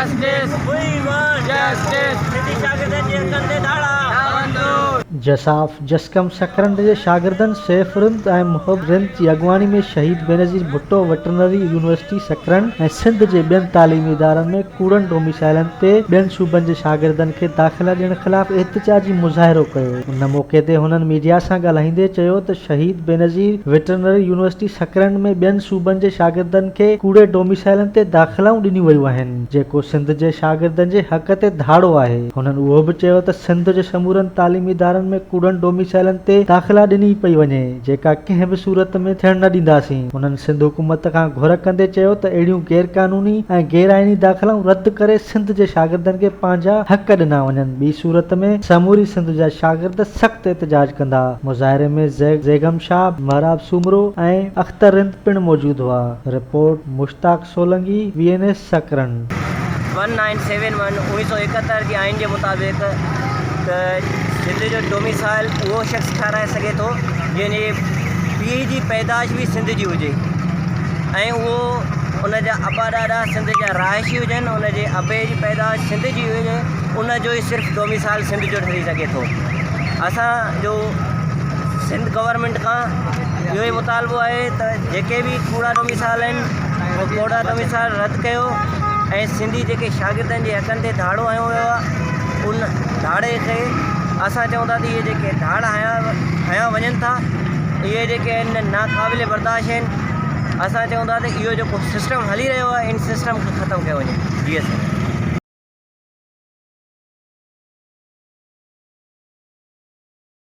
Justice. We want justice. Sindhi शागिर्दनि जे हक़नि ते धाड़ा जसाफ जसकम सकरंद जे शागिर्दनि सैफरिंद ऐं मुहबरिंद जी अॻवानी में शहीद बेनज़ीर भुट्टो वेटरनरी यूनिवर्सिटी सकरन ऐं सिंध जे ॿियनि तालीमी इदारनि में कूड़नि डोमिसाइलनि ते ॿियनि सूबनि जे शागिर्दनि खे दाख़िला ॾियण ख़िलाफ़ एहतिजाजी मुज़ाहिरो कयो। उन मौक़े ते हुननि मीडिया सां ॻाल्हाईंदे चयो त शहीद बेनज़ीर वेटरनरी यूनिवर्सिटी सकरन में ॿियनि सूबनि जे शागिर्दनि खे कूड़े डोमिसाइलनि ते दाख़िलाऊं ॾिनियूं वयूं आहिनि जेको सिंध जे शागिर्दनि जे हक़ ते धाड़ो आहे। हुननि उहो बि चयो त सिंध जे समूरनि तालीमी इदारनि में कूड़नि डोमिसाइलनि ते दाख़िला ॾिनी पई वञे जेका कंहिं बि सूरत में थियण न ॾींदासीं। हुननि सिंध हुकूमत खां घुर कंदे चयो त अहिड़ियूं गैर क़ानूनी ऐं गैर आइनी दाख़िलाऊं रद्द करे सिंध जे शागिर्दनि खे पंहिंजा हक़ ॾिना वञनि। ॿी सूरत में समूरी सिंध जा शागिर्द सख़्त एहतिजाज कंदा। मुज़ाहिरे में ज़ैगम शाह, महराब सूमरो ऐं अख्तर रिंद पिणु मौजूदु हुआ। Report Mushtaq Solanki, VNS सकरन। 1971 1971 जी आइन जे मुताबिक़ त सिंध जो डोमिसाइल उहो शख़्स ठाराए सघे थो जंहिंजे पीउ जी पैदाइश बि सिंध जी हुजे ऐं उहो उन जा अबा ॾाॾा सिंध जा रहायशी हुजनि, उन जे अबे जी पैदाइश सिंध जी हुजे, उन जो ई सिर्फ़ु डोमिसाइल सिंध जो ठही सघे थो। असांजो सिंध गवर्नमेंट खां इहो ई मुतालबो आहे त जेके बि कूड़ा डोमिसाइल आहिनि उहो कूड़ा डोमिसाइल रद्द कयो ऐं सिंधी जेके शागिर्दनि जे हक़नि ते धाड़ो हयो वियो आहे उन धाड़े खे असां चऊं था त इहे जेके धाड़ हया वञनि था इहे जेके आहिनि नाक़ाबिल बर्दाश्त आहिनि। असां चऊं था त इहो जेको सिस्टम हली रहियो आहे इन सिस्टम खे ख़तमु कयो वञे। जी